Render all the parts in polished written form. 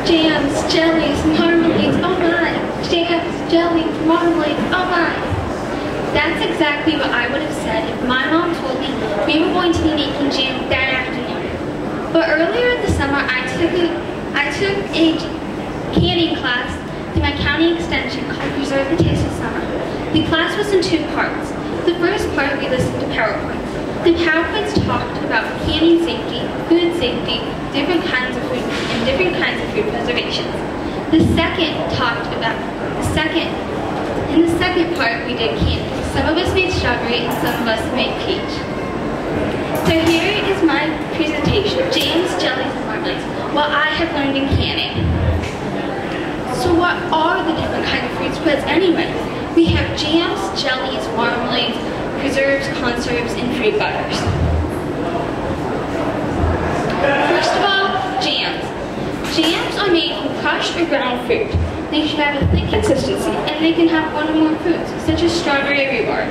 Jams, jellies, marmalades, oh my! Jams, jellies, marmalades, oh my! That's exactly what I would have said if my mom told me we were going to be making jam that afternoon. But earlier in the summer, I took a canning class through my county extension called Preserve the Taste of Summer. The class was in 2 parts. The first part, we listened to PowerPoints. The PowerPoints talked about canning safety, food safety, different kinds of food, and different kinds of food preservations. In the second part, we did candy. Some of us made strawberry and some of us made peach. So here is my presentation, jams, jellies, and marmalades, what I have learned in canning. So what are the different kinds of fruit spreads anyway? We have jams, jellies, marmalades, preserves, conserves, and fruit butters. First of all, jams. Jams are made from crushed or ground fruit. They should have a thick consistency, and they can have 1 or more fruits, such as strawberry or rhubarb.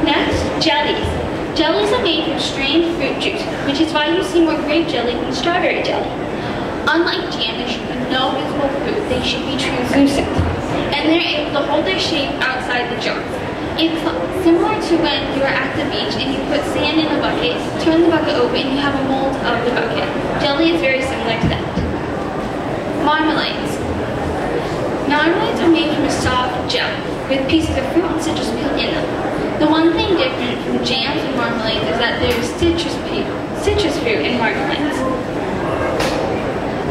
Next, jellies. Jellies are made from strained fruit juice, which is why you see more grape jelly than strawberry jelly. Unlike jam, there should be no visible fruit. They should be translucent, and they're able to hold their shape outside the jar. It's similar to when you're at the beach and you put sand in a bucket, turn the bucket open, and you have a mold of the bucket. Jelly is very similar to that. Marmalades. Marmalades are made from a soft gel with pieces of fruit and citrus peel in them. The one thing different from jams and marmalades is that there is citrus fruit in marmalades.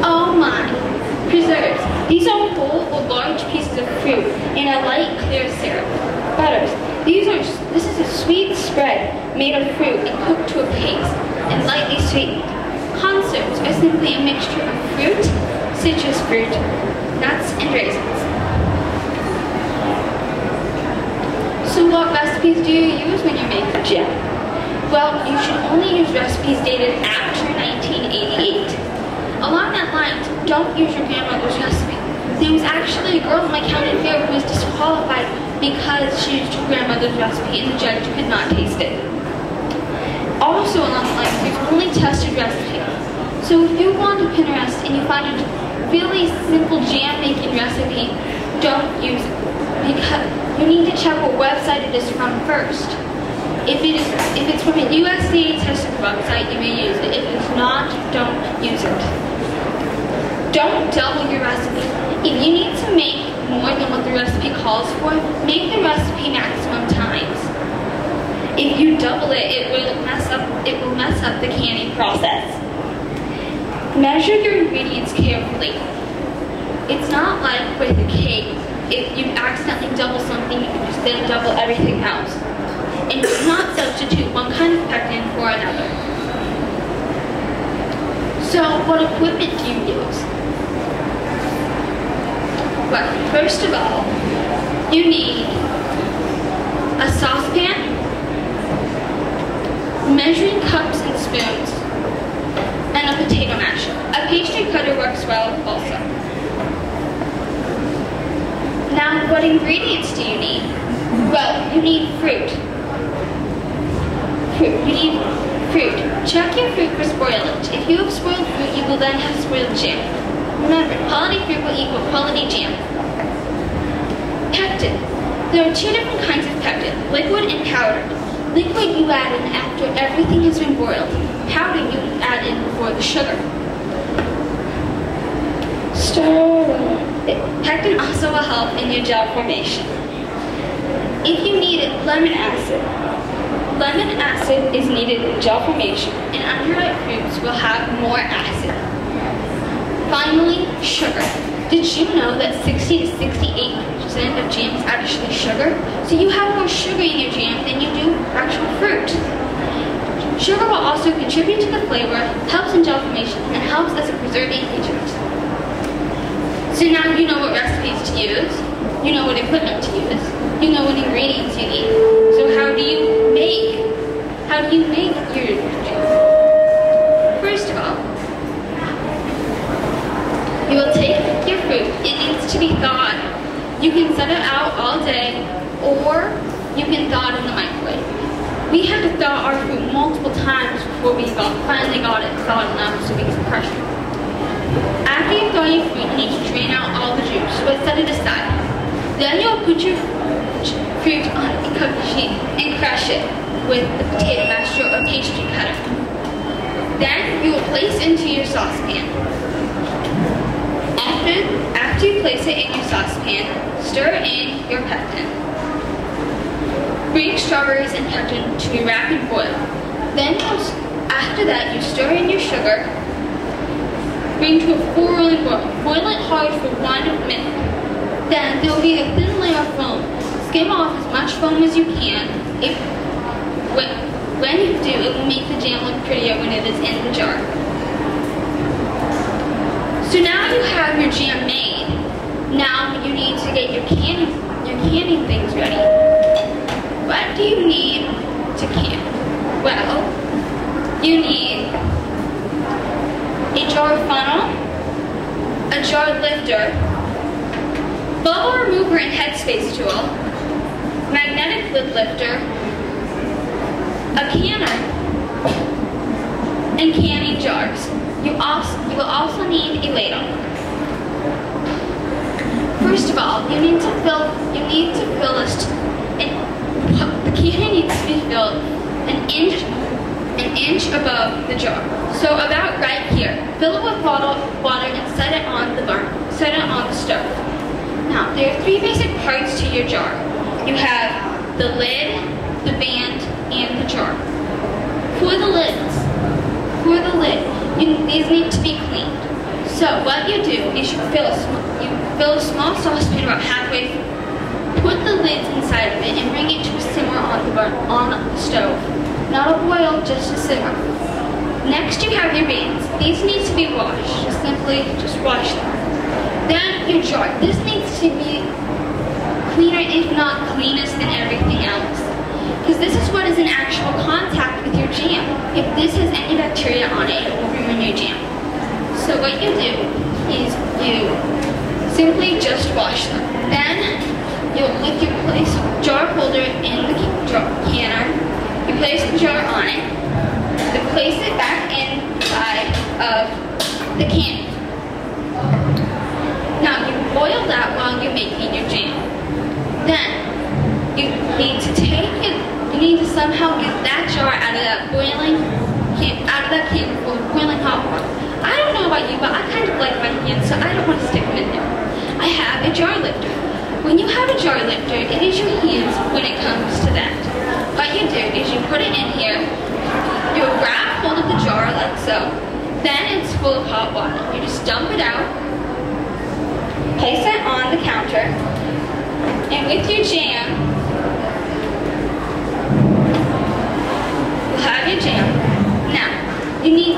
Oh my! Preserves. These are whole or large pieces of fruit in a light, clear syrup. Butters. This is a sweet spread made of fruit and cooked to a paste and lightly sweetened. Conserves are simply a mixture of fruit, citrus fruit, nuts, and raisins. So what recipes do you use when you make the jam? Well, you should only use recipes dated after 1988. Along that line, don't use your grandmother's recipe. There was actually a girl in my county fair who was disqualified because she used her grandmother's recipe and the judge could not taste it. Also along the line, there's only tested recipes. So if you go onto Pinterest and you find a really simple jam making recipe, don't use it. Because you need to check what website it is from first. If it's from a USDA tested website, you may use it. If it's not, don't use it. Don't double your recipe. If you need to make more than what the recipe calls for, make the recipe maximum times. If you double it, it will mess up the canning process. Measure your ingredients carefully. It's not like with a cake. If you accidentally double something, you can just then double everything else. And do not substitute one kind of pectin for another. So, what equipment do you use? Well, first of all, you need a saucepan, measuring cups and spoons, and a potato masher. A pastry cutter works well also. Now, what ingredients do you need? Well, you need fruit. You need fruit. Check your fruit for spoilage. If you have spoiled fruit, you will then have spoiled jam. Remember, quality fruit will equal quality jam. Pectin. There are 2 different kinds of pectin, liquid and powdered. Liquid you add in after everything has been boiled. Powder you add in before the sugar. Pectin also will help in your gel formation. If you need it, lemon acid. Lemon acid is needed in gel formation, and underripe fruits will have more acid. Finally, sugar. Did you know that 60 to 68% of jam is actually sugar? So you have more sugar in your jam than you do actual fruit. Sugar will also contribute to the flavor, helps in gel formation, and helps as a preserving agent. So now you know what recipes to use, you know what equipment to use, you know what ingredients you need. So how do you make your jam? First of all, you will take your fruit. It needs to be thawed. You can set it out all day, or you can thaw it in the microwave. We had to thaw our fruit multiple times before we finally got it thawed enough so we could crush it. After you thaw your fruit, you need to drain out all the juice, but set it aside. Then you'll put your fruit on a cookie sheet and crush it with the potato masher or pastry cutter. Then you will place into your saucepan. After you place it in your saucepan, stir in your pectin. Bring strawberries and pectin to a rapid boil. Then after that, you stir in your sugar. Bring to a full rolling boil. Boil it hard for 1 minute. Then there will be a thin layer of foam. Skim off as much foam as you can. When you do, it will make the jam look prettier when it is in the jar. So now you have your jam made. Now you need to get your canning things ready. What do you need to can? Well, you need a jar funnel, a jar lifter, bubble remover and headspace tool, magnetic lid lifter, a canner, and canning jars. You will also need a ladle. First of all, you need to fill the canning needs to be filled an inch above the jar. So about right here. Fill it with water and set it on the stove. Now, there are 3 basic parts to your jar. You have the lid, the band, and the jar. For the lid, these need to be cleaned. So what you do is you fill a small saucepan about halfway, put the lids inside of it, and bring it to a simmer on the stove. Not a boil, just a simmer. Next you have your bands. These need to be washed. Just wash them. Then your jar. This needs to be cleaner, if not cleanest than everything else. Because this is what is in actual contact with your jam. If this has any bacteria on it, it will ruin your jam. So what you do is you simply just wash them. Then if you place jar holder in the canner, you place the jar on it, you place it back inside of the can. Now you boil that while you're making your jam. Then you need to somehow get that jar out of that can full of boiling hot water. I don't know about you, but I kind of like my hands, so I don't want to stick them in there. I have a jar lifter. When you have a jar lifter, it is your hands when it comes to that. What you do is you put it in here, you grab hold of the jar like so, then it's full of hot water. You just dump it out, place it on the counter, and with your jam, you'll have your jam. Now, you need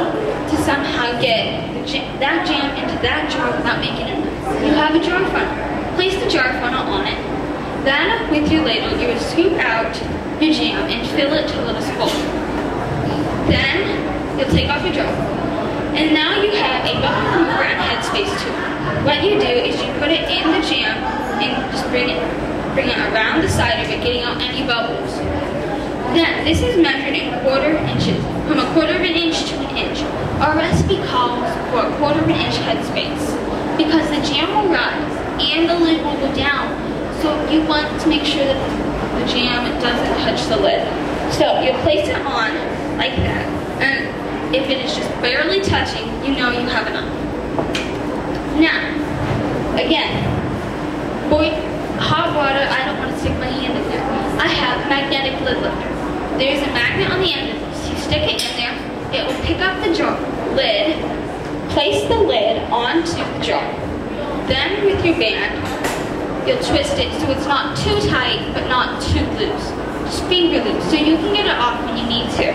to somehow get that jam into that jar without making a mess. You have a jar funnel. Place the jar funnel on it. Then, with your ladle, you will scoop out your jam and fill it till it is full. Then, you'll take off your jar. And now you have a bubble remover and headspace tool. What you do is you put it in the jam and just bring it around the side of it, getting out any bubbles. Then, this is measured in quarter inches, from a quarter of an inch to an inch. Our recipe calls for a quarter of an inch headspace, because the jam will rise and the lid will go down. So you want to make sure that the jam doesn't touch the lid. So you place it on like that, and if it is just barely touching, you know you have enough. Now, again, hot water, I don't want to stick my hand in there. I have magnetic lid lifter. There's a magnet on the end of this. You stick it in there, it will pick up the jar lid, place the lid onto the jar. Then with your band, you'll twist it so it's not too tight but not too loose. Just finger loose so you can get it off when you need to.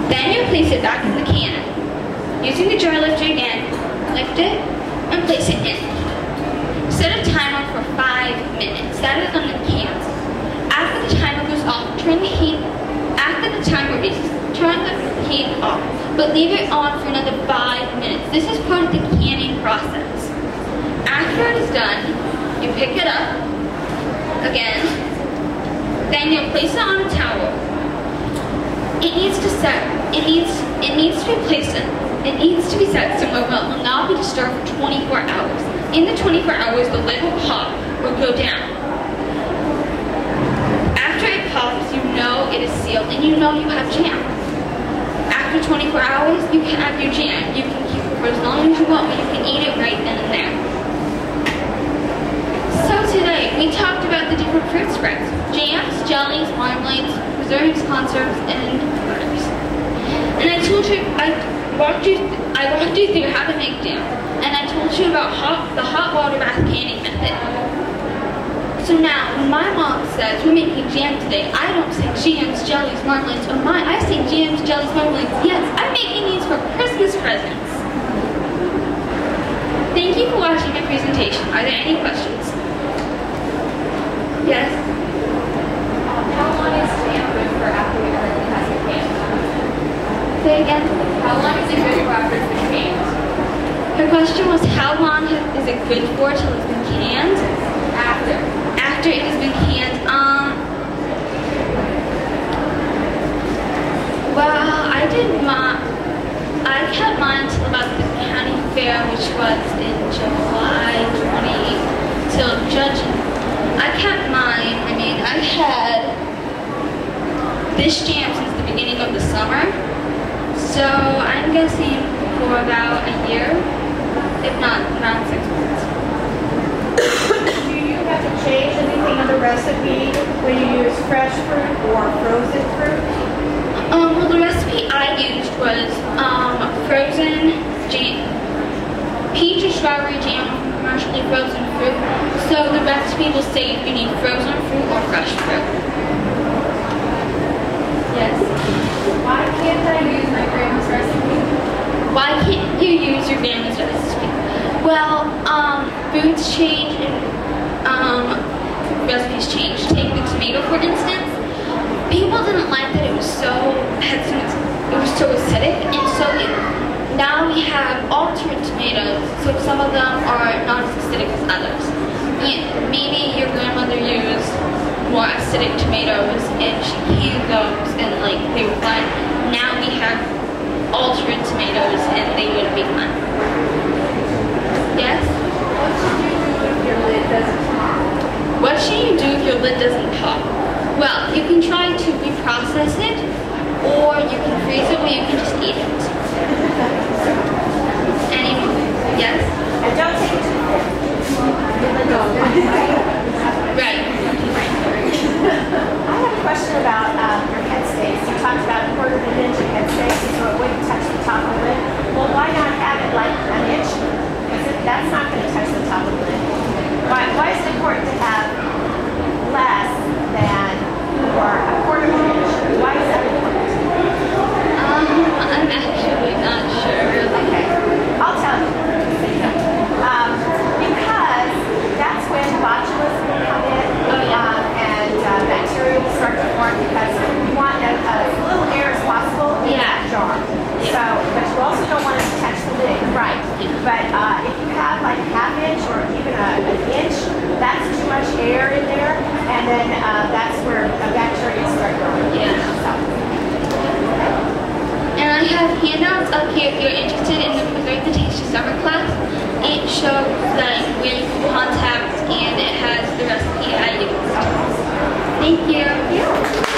Then you place it back in the cannon. Using the jar lifter again, lift it and place it in. Set a timer for 5 minutes. That is on the cans. After the timer goes off, turn the heat off, but leave it on for another 5 minutes. This is part of the canning process. After it is done, you pick it up again, and you'll place it on a towel. It needs to set. It needs to be placed in. It needs to be set somewhere where it will not be disturbed for 24 hours. In the 24 hours, the lid will pop or go down. After it pops, you know it is sealed and you know you have jam. After 24 hours, you can have your jam. You can keep it for as long as you want, but you can eat it right then and there. So today, we talked about the different fruit spreads. Jams, jellies, marmalades, preserves, conserves, and butters. And I told you, I walked you through how to make jam. And I told you about the hot water bath canning method. So now, when my mom says we're making jam today, I don't say jams, jellies, marmalades, oh my, I say jams, jellies, marmalades. Yes, I'm making these for Christmas presents. Thank you for watching my presentation. Are there any questions? Yes? How long is jam good for after it has been canned? Say again? How long is it good for after it's been canned? Her question was how long is it good for till it's been canned? After it has been canned, well, I kept mine till about the county fair, which was in July 28th, till I kept mine. I mean, I've had this jam since the beginning of the summer, so I'm guessing for about a year, if not around 6 months. Do you have to change anything in the recipe when you use fresh fruit or frozen fruit? Well, the recipe I used was frozen jam, peach or strawberry jam, commercially frozen fruit. So the recipe will say if you need frozen fruit or fresh fruit. Yes? Why can't I use my grandma's recipe? Why can't you use your grandma's recipe? Well, foods change and recipes change. Take the tomato, for instance. People didn't like that it was so acidic, and so now we have alternate tomatoes. So some of them are not as acidic as others. Maybe your grandmother used more acidic tomatoes, and she heated those, and like they were fine. Now we have alternate tomatoes, and they wouldn't be fine. Yes? What should you do if your lid doesn't pop? Well, you can try to reprocess it, or you can freeze it, or you can just eat it. Yes? And don't take it too quick. Right. I have a question about your head space. You talked about a quarter of an inch of head space so it wouldn't touch the top of the lid. Well, why not have it like an inch? Because that's not going to touch the top of the lid. Why is it important to have less than or a quarter of an inch? Why is that important? I'm actually not sure. Okay, I'll tell you. Because that's when botulism will come in and bacteria will start to form because you want as little air as possible in that jar. So, but you also don't want it to touch the lid, right? But if you have like a half inch or even an inch, that's too much air in there, and then that's where bacteria start growing. Yeah. So. And I have handouts up here if you're interested in the Preserve the Taste of Summer class. It shows like where you can contact, and it has the recipe I used. Thank you.